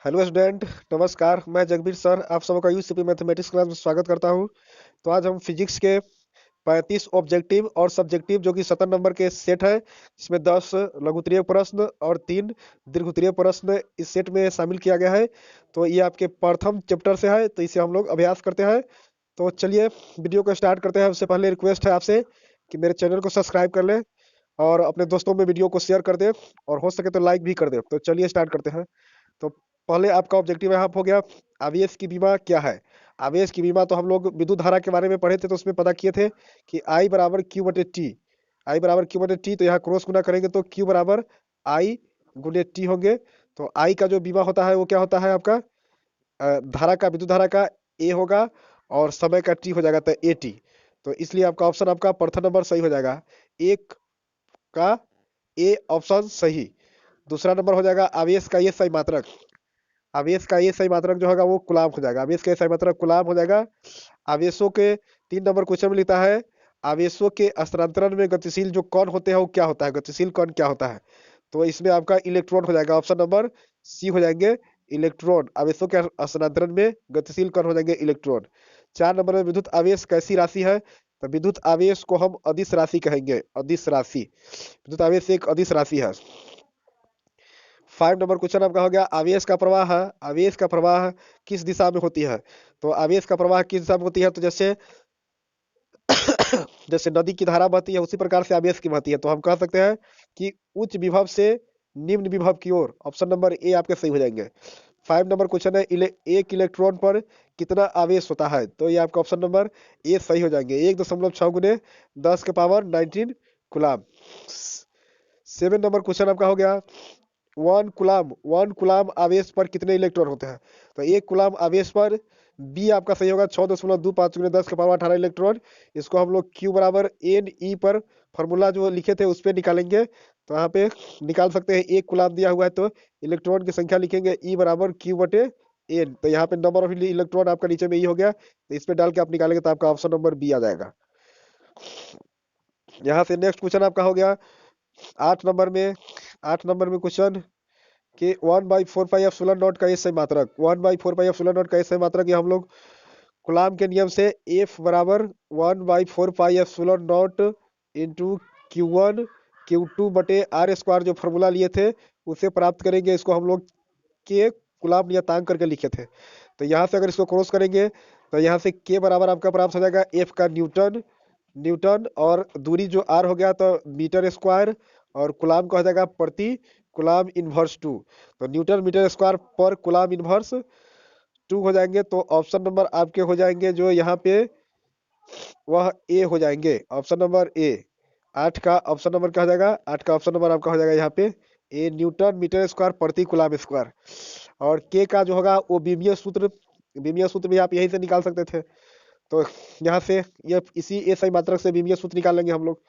Hello student. नमस्कार, मैं Jagbir sir आप सबका यूसीपी मैथमेटिक्स क्लास में स्वागत करता हूं। तो आज हम फिजिक्स के 35 ऑब्जेक्टिव और सब्जेक्टिव जो कि 70 नंबर के सेट है, इसमें 10 लघुत्तरीय प्रश्न और 3 दीर्घोत्तरीय प्रश्न इस सेट में शामिल किया गया है। तो ये आपके प्रथम चैप्टर से है, तो इसे हम लोग अभ्यास करते हैं। तो चलिए वीडियो को स्टार्ट करते हैं। उससे पहले रिक्वेस्ट है आपसे कि मेरे चैनल को सब्सक्राइब कर लें और अपने दोस्तों में वीडियो को शेयर कर दें, और हो सके तो लाइक भी कर दें। तो चलिए स्टार्ट करते हैं। तो पहले आपका ऑब्जेक्टिव यहाँ हो गया, आवेश की बीमा क्या है। आवेश की बीमा तो हम लोग विद्युत धारा के बारे में पढ़े थे, तो उसमें पता किए थे कि आई बराबर क्यू बटे टी। आई बराबर क्यू बटे टी, तो यहाँ क्रॉस गुना करेंगे तो क्यू बराबर आई गुने टी होंगे। तो आई का जो बीमा होता है वो क्या होता है आपका, धारा का, विद्युत धारा का ए होगा, और समय का टी हो जाएगा, तो ए टी। तो इसलिए आपका ऑप्शन, आपका प्रथम नंबर सही हो जाएगा, एक का ए ऑप्शन सही। दूसरा नंबर हो जाएगा आवेश का ये सही मात्रक। आवेश का ये सही मात्रक जो होगा वो कुलाम हो जाएगा। आवेश का ये सही मात्रक कुलाम हो जाएगा। आवेशों के 3 नंबर क्वेश्चन में लिखता है, आवेशों के स्थानांतरण में गतिशील जो कण होते हैं वो क्या होता है, गतिशील कण क्या होता है। तो इसमें आपका इलेक्ट्रॉन हो जाएगा, ऑप्शन नंबर सी हो जाएंगे, इलेक्ट्रॉन। आवेशों के स्थानांतरण में गतिशील कण हो जाएंगे इलेक्ट्रॉन। 4 नंबर में विद्युत आवेश कैसी राशि है, तो विद्युत आवेश को हम अदिश राशि कहेंगे, अदिश राशि। विद्युत आवेश एक अदिश राशि है। 5 नंबर क्वेश्चन आपका हो गया, आवेश का प्रवाह, आवेश का प्रवाह किस दिशा में होती है। तो आवेश का प्रवाह किस दिशा में होती है, तो जैसे जैसे नदी की धारा बहती है उसी प्रकार से आवेश की बहती है। तो हम कह सकते हैं कि उच्च विभव से निम्न विभव की ओर। ऑप्शन नंबर ए आपके सही हो जाएंगे। 5 नंबर क्वेश्चन है, एक इलेक्ट्रॉन पर कितना आवेश होता है, तो ये आपका ऑप्शन नंबर ए सही हो जाएंगे, 1.6 गुने 10⁻19 कुलाम। 7 नंबर क्वेश्चन आपका हो गया, 1 कुलाम आवेश पर कितने इलेक्ट्रॉन होते हैं। तो 1 कुलाम आवेश पर बी आपका सही होगा, 6.25 × 10⁻18 इलेक्ट्रॉन। इसको हम लोग क्यू बराबर एन ई पर फॉर्मूला जो लिखे थे उस पर निकालेंगे। तो यहाँ पे निकाल सकते हैं, 1 कुलाम दिया हुआ है तो इलेक्ट्रॉन की संख्या लिखेंगे ई बराबर क्यू बटे एन। तो यहाँ पे नंबर ऑफ इलेक्ट्रॉन आपका नीचे में ई हो गया, तो इस पे डाल के आप निकालेंगे तो आपका ऑप्शन नंबर बी आ जाएगा। यहाँ से नेक्स्ट क्वेश्चन आपका हो गया 8 नंबर में। 8 नंबर में क्वेश्चन कि 1/4πε0 का ये सही मात्रक, 1/4πε0 का ये सही मात्रक, ये हम लोग कूलाम के नियम से F बराबर 1/4πε0 इंटू Q1 Q2 बटे आर स्क्वायर जो फॉर्मूला लिए थे उसे प्राप्त करेंगे। इसको हम लोग के कूलाम नियतांक करके लिखे थे। तो यहाँ से अगर इसको क्रॉस करेंगे तो यहाँ से के बराबर आपका प्राप्त हो जाएगा एफ का न्यूटन, न्यूटन, और दूरी जो आर हो गया तो मीटर स्क्वायर, और कूलाम का हो जाएगा प्रति कूलाम इनवर्स 2। तो न्यूटन मीटर स्क्वायर पर कूलाम इनवर्स 2 हो जाएंगे। तो ऑप्शन नंबर आपके हो जाएंगे जो यहाँ पे वह ए हो जाएंगे, ऑप्शन नंबर ए। 8 का ऑप्शन नंबर क्या हो जाएगा, 8 का ऑप्शन नंबर आपका हो जाएगा यहाँ पे ए, न्यूटन मीटर स्क्वायर प्रति कूलाम स्क्वायर। और के का जो होगा वो बीमीय सूत्र, बीमीय सूत्र भी आप यहीं से निकाल सकते थे। तो यहाँ से ये इसी ए सही मात्रक से बीमीय सूत्र निकाल लेंगे हम लोग।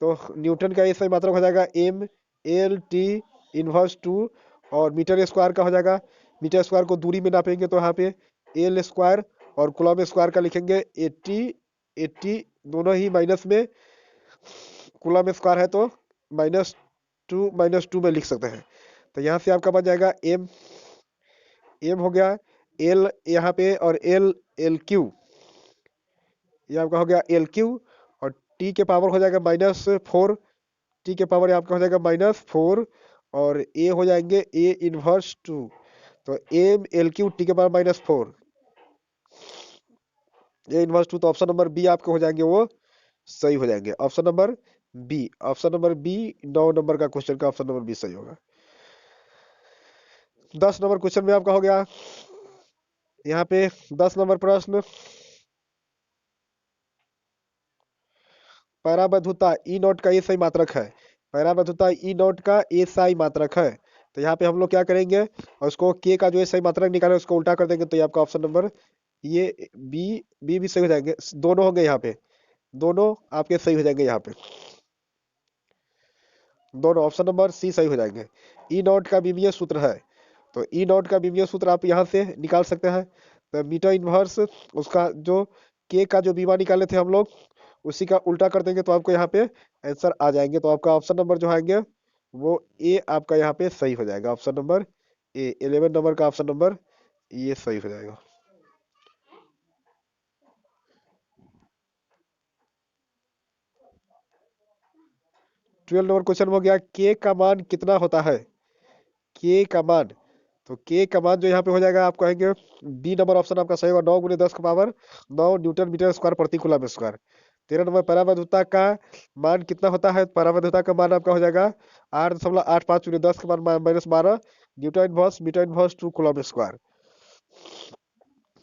तो न्यूटन का ए सही मात्रक हो जाएगा एम एल टी इनवर्स 2, और मीटर स्क्वायर का हो जाएगा, मीटर स्क्वायर को दूरी में नापेंगे तो यहाँ पे एल स्क्वायर, और कूलम स्क्वायर का लिखेंगे 80, 80 दोनों ही माइनस में, कूलम स्क्वायर है तो -2 में लिख सकते हैं। तो यहाँ से आपका बन जाएगा एम, एम हो गया एल यहाँ पे, और एल एल क्यू, ये आपका हो गया एल क्यू, और टी के पावर हो जाएगा -4, टी के पावर आपका हो जाएगा -4, और ए हो जाएंगे ए इनवर्स 2। तो एम एल क्यू टी के पावर -4, ए इनवर्स 2। तो ऑप्शन नंबर बी आपके हो जाएंगे वो सही हो जाएंगे, option number B. Option number B 9 number का क्वेश्चन का ऑप्शन नंबर बी सही होगा। 10 नंबर क्वेश्चन में आपका हो गया यहाँ पे 10 नंबर प्रश्न, पराबैधुता ई नॉट का ये सही मात्रक है, पराबैधुता ई नॉट का ये सही मात्रक है। तो यहाँ पे हम लोग क्या करेंगे, और उसको के का जो ये सही मात्रक निकाले उसको उल्टा कर देंगे, तो ये आपका ऑप्शन नंबर ये बी, बी भी सही हो जाएंगे, दोनों होंगे यहाँ पे, दोनों आपके सही हो जाएंगे यहाँ पे, दोनों ऑप्शन नंबर सी सही हो जाएंगे। ई नॉट का बीमीय सूत्र है, तो ई नॉट का बीमीय सूत्र आप यहाँ से निकाल सकते हैं। तो मीटर इनवर्स उसका जो के का जो बीमा निकाले थे हम लोग उसी का उल्टा कर देंगे तो आपको यहाँ पे आंसर आ जाएंगे। तो आपका ऑप्शन नंबर जो आएंगे वो ए आपका यहाँ पे सही हो जाएगा, ऑप्शन नंबर ए। 11 नंबर का ऑप्शन नंबर ये सही हो जाएगा। 12 नंबर क्वेश्चन हो गया, के का मान कितना होता है? के का मान, तो के का मान जो यहाँ पे हो जाएगा, आप कहेंगे बी नंबर ऑप्शन आपका सही होगा। 9 × 10⁻9 न्यूटन मीटर स्क्वायर प्रति कूलम स्क्वायर। 13 नंबर, परावैद्युता का मान कितना होता है? परावैद्युता का मान आपका हो जाएगा 8.85 × 10 के मान -12 newton inverse meter inverse two coulomb square.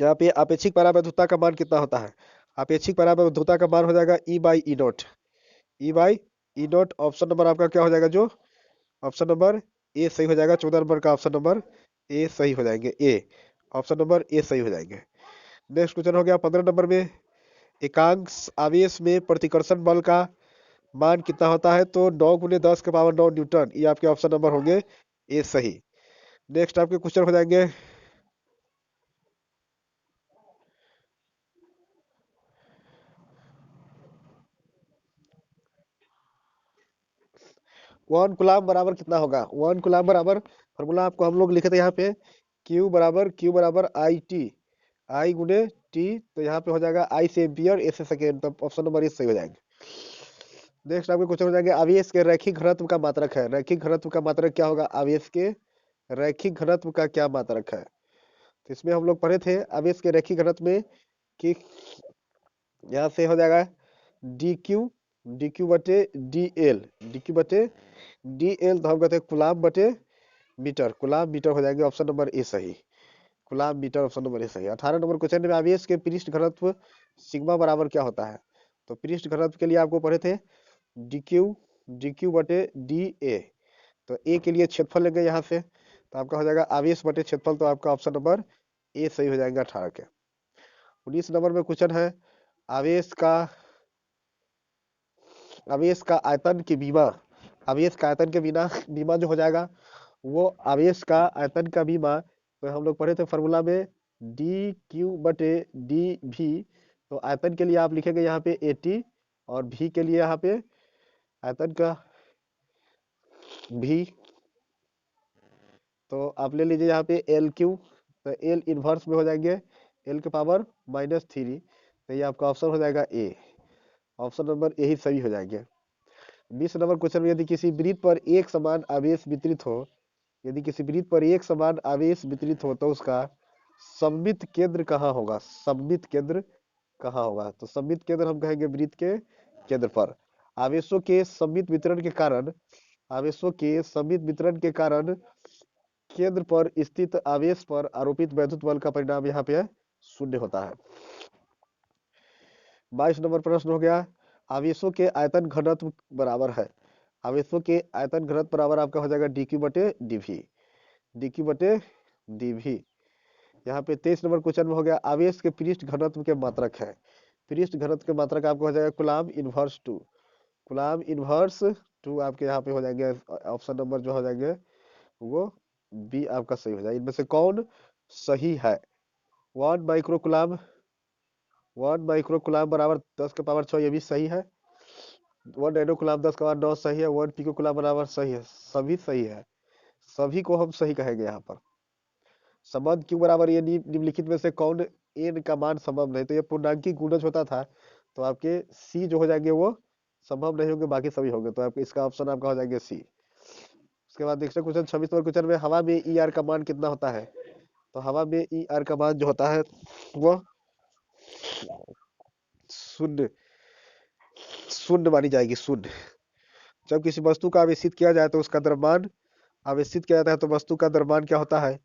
यहाँ पे अपेक्षिक परावैद्युता का मान कितना होता है? अपेक्षिक परावैद्युता का मान हो जाएगा E/E0। E/E0 ऑप्शन नंबर आपका क्या हो जाएगा? जो ऑप्शन नंबर ए सही हो जाएगा। 14 नंबर का ऑप्शन नंबर ए सही हो जाएंगे। ए ऑप्शन नंबर ए सही हो जाएंगे। नेक्स्ट क्वेश्चन हो गया 15 नंबर में, एकांश आवेश में प्रतिकर्षण बल का मान कितना होता है? तो 9 × 10⁻9 न्यूटन। ये आपके ऑप्शन नंबर होंगे ए सही। नेक्स्ट आपके क्वेश्चन हो जाएंगे 1 कूलम्ब बराबर कितना होगा? 1 कूलम्ब बराबर, फॉर्मूला आपको हम लोग लिखे थे यहाँ पे, Q बराबर आई टी, आई गुने टी। तो यहाँ पे हो जाएगा आई से एम्पियर, ए से सेकेंड। तो ऑप्शन नंबर ए सही हो जाएंगे। नेक्स्ट आपके क्वेश्चन हो जाएंगे, आवेश के रैखिक घनत्व का मात्रक है। रैखिक घनत्व का मात्रक क्या होगा? आवेश के रैखिक घनत्व का क्या मात्रक है? तो इसमें हम लोग पढ़े थे आवेश के रैखिक घनत्व में कि यहाँ से हो जाएगा डी क्यू बटे डी एल। तो हम कहते हैं कुलाम बटे मीटर, कुलाम मीटर हो जाएंगे। ऑप्शन नंबर ए सही, coulomb meter option number A सही। 18 नंबर क्वेश्चन में, आवेश के पृष्ठ घनत्व सिग्मा बराबर क्या होता है? तो पृष्ठ घनत्व के लिए आपको पढ़े थे डी क्यू बटे डी ए। तो ए के लिए क्षेत्रफल लेंगे यहाँ से, तो आपका हो जाएगा आवेश बटे क्षेत्रफल। तो आपका ऑप्शन नंबर ए सही हो जाएगा 18 के। 19 नंबर में क्वेश्चन है, आवेश का आवेश का आयतन के बीमा, आवेश का आयतन के बिना बीमा जो हो जाएगा वो आवेश का आयतन का बीमा। तो हम लोग पढ़े थे फॉर्मूला में dQ/dV। तो आयतन के लिए आप लिखेंगे यहाँ पे 80, और V के लिए यहाँ पे आयतन का V, तो आप ले लीजिए यहाँ पे LQ। तो L इनवर्स में हो जाएंगे L के पावर -3। तो ये आपका ऑप्शन हो जाएगा ए, ऑप्शन नंबर ए ही सही हो जाएंगे। 20 नंबर क्वेश्चन में, यदि किसी वृत्त पर एक समान आवेश वितरित हो, यदि किसी वृत्त पर एक समान आवेश वितरित हो तो उसका सममित केंद्र कहाँ होगा? सममित केंद्र कहाँ होगा? तो सममित केंद्र हम कहेंगे वृत्त के केंद्र पर। आवेशों के सममित वितरण के कारण, आवेशों के सममित वितरण के कारण केंद्र पर स्थित आवेश पर आरोपित वैद्युत बल का परिणाम यहाँ पे शून्य होता है। 22 नंबर प्रश्न हो गया, आवेशों के आयतन घनत्व बराबर है। आवेशों के आयतन घनत्व बराबर आपका हो जाएगा dQ/dV, dQ/dV। यहाँ पे 23 नंबर क्वेश्चन में हो गया, आवेश के पृष्ठ घनत्व के मात्रक है। पृष्ठ घनत्व के मात्रक आपको हो जाएगा coulomb inverse two, coulomb inverse two आपके यहाँ पे हो जाएंगे। ऑप्शन नंबर जो हो जाएंगे वो बी आपका सही हो जाएगा। इनमें से कौन सही है? 1 माइक्रो कूलम्ब बराबर 10⁻6, ये भी सही है। 1 नैनो कूलम्ब 10⁻9 सही है। 1 पिको कूलम्ब बराबर सही है। सभी सही है, सभी को हम सही कहेंगे यहाँ पर। संबंध क्यों बराबर, ये निम्नलिखित में से कौन एन का मान संभव नहीं? तो ये पूर्णांकी गुणज होता था, तो आपके सी जो हो जाएंगे वो संभव नहीं होंगे, बाकी सभी होंगे। तो आपके इसका ऑप्शन आपका हो जाएंगे सी। उसके बाद नेक्स्ट क्वेश्चन 26 नंबर क्वेश्चन में, हवा में ई आर का मान कितना होता है? तो हवा में ई आर का मान जो होता है वो शून्य, शून्य मानी जाएगी, शून्य। जब किसी वस्तु का आवेशित किया जाए तो उसका द्रव्यमान, आवेशित किया जाता है तो वस्तु का द्रव्यमान क्या होता है?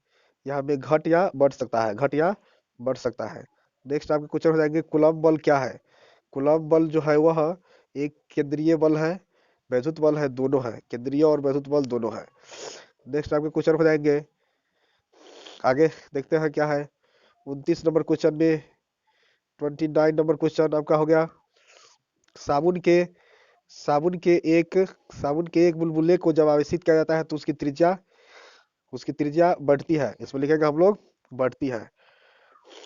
यहाँ में घट या बढ़ सकता है, घट या बढ़ सकता है। नेक्स्ट आपके क्वेश्चन हो जाएंगे, कूलम्ब बल क्या है? कूलम्ब बल जो है वह एक केंद्रीय बल है, वैद्युत बल है, दोनों है, केंद्रीय और वैद्युत बल दोनों है। नेक्स्ट आपके क्वेश्चन हो जाएंगे, आगे देखते हैं क्या है। 29 नंबर क्वेश्चन में, 29 नंबर क्वेश्चन आपका हो गया, साबुन के साबुन के एक साबुन के एक बुलबुले को जब आवेशित किया जाता है तो उसकी त्रिज्या बढ़ती है। इसमें लिखेंगे हम लोग बढ़ती है,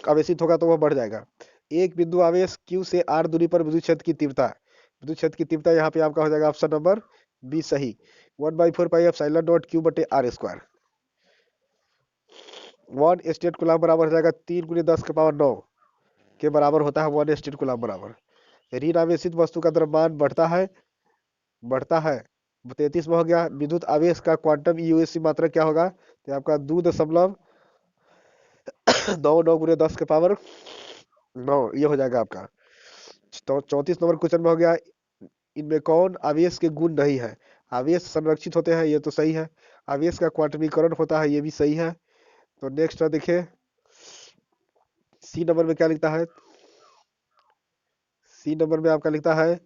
आवेशित होगा तो वह बढ़ जाएगा। एक बिंदु आवेश Q से R दूरी पर विद्युत क्षेत्र की तीव्रता, विद्युत क्षेत्र की तीव्रता यहाँ पे आपका हो जाएगा ऑप्शन नंबर बी सही। 1/4 pi epsilon not Q/R²। 1 state coulomb बराबर हो जाएगा 3 गुने 10 के पावर 9 के बराबर होता है 1 स्टेट कूलाम बराबर। ऋण आवेशित वस्तु का द्रव्यमान बढ़ता है 33 में हो गया। विद्युत आवेश का क्वांटम यूएससी मात्रक क्या होगा, तो आपका 2.99 गुने 10 के पावर 9 ये हो जाएगा आपका। तो 34 नंबर क्वेश्चन में हो गया, इनमें कौन आवेश के गुण नहीं है। आवेश संरक्षित होते हैं, ये तो सही है। आवेश का क्वांटमीकरण होता है, ये भी सही है। तो नेक्स्ट देखिए सी नंबर में क्या लिखता है। सी नंबर में आपका लिखता है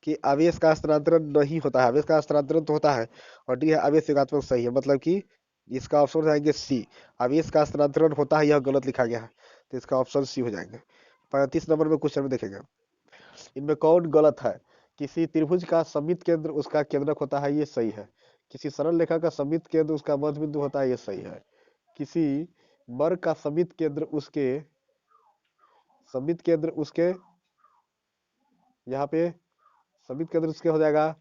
कि आवेश का स्थानांतरण नहीं होता है। आवेश का स्थानांतरण तो होता है। और डी है आवेश योगात्मक, सही है। मतलब कि इसका ऑप्शन हो जाएंगे सी, आवेश का स्थानांतरण होता है, यह गलत लिखा गया है, तो इसका ऑप्शन सी हो जाएंगे। 35 नंबर में क्वेश्चन में देखेंगे, इनमें कौन गलत है। किसी त्रिभुज का सममित केंद्र उसका केंद्रक होता है, ये सही है। किसी सरल रेखा का सममित केंद्र उसका मध्य बिंदु होता है, ये सही है। किसी वर्ग का सममित केंद्र उसके यहाँ पे सममित केंद्र उसके हो जाएगा।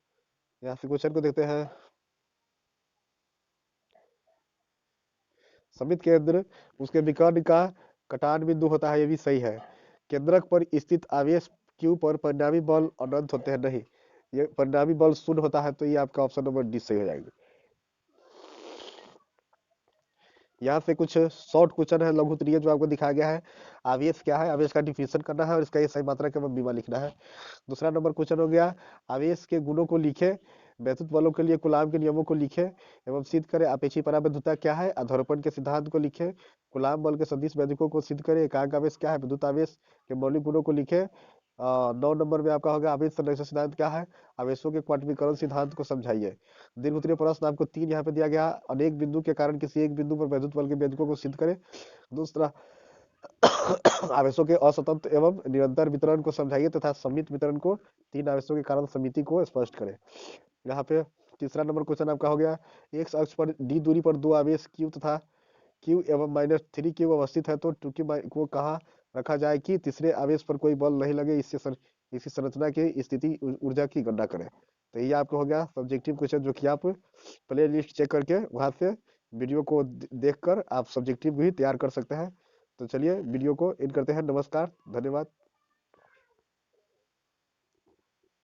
यहाँ से क्वेश्चन को देखते हैं। सममित केंद्र उसके विकर्ण का कटान बिंदु होता है, ये भी सही है। केंद्रक पर स्थित आवेश क्यू पर परिणामी बल अनंत होते हैं, नहीं, ये परिणामी बल शून्य होता है, तो ये आपका ऑप्शन नंबर डी सही हो जाएगा। यहाँ से कुछ शॉर्ट क्वेश्चन है, लघु उत्तरीय, जो आपको दिखाया गया है। आवेश क्या है, आवेश का डिफिनेशन करना है और इसका ये सही मात्रा के बीमा लिखना है। दूसरा नंबर क्वेश्चन हो गया, आवेश के गुणों को लिखे, वैद्युत बलों के लिए कूलाम के नियमों को लिखे एवं सिद्ध करें। अपेक्षी पराबैद्युता क्या है, अध्रुवपन के सिद्धांत को लिखे। कूलाम बल के सदिश वैद्युकों को सिद्ध करें। एकांक आवेश क्या है, विद्युत आवेश के मौलिक गुणों को लिखे। 9 नंबर में आपका होगा आवेश संरक्षण सिद्धांत क्या है, आवेशों के क्वांटमीकरण सिद्धांत को समझाइए। दीर्घ उत्तरीय प्रश्न आपको 3 यहाँ पे दिया गया, अनेक बिंदु के कारण किसी एक बिंदु पर वैद्युत बल के वैद्युकों को सिद्ध करें। दूसरा आवेशों के असतत एवं निरंतर वितरण को समझाइए तथा सममित वितरण को, 3 आवेशों के कारण समिति को स्पष्ट करें। यहाँ पे तीसरा नंबर क्वेश्चन आपका हो गया, एक अक्ष पर डी दूरी पर 2 आवेश क्यू तथा क्यू एवं -3 क्यू अवस्थित है, तो टूकी को कहाँ रखा जाए कि तीसरे आवेश पर कोई बल नहीं लगे। इसी संरचना की स्थिति ऊर्जा की गणना करें। तो ये आपको हो गया सब्जेक्टिव क्वेश्चन, जो कि आप प्ले लिस्ट चेक करके वहां से वीडियो को देखकर आप सब्जेक्टिव भी तैयार कर सकते हैं। तो चलिए वीडियो को एंड करते हैं। नमस्कार, धन्यवाद।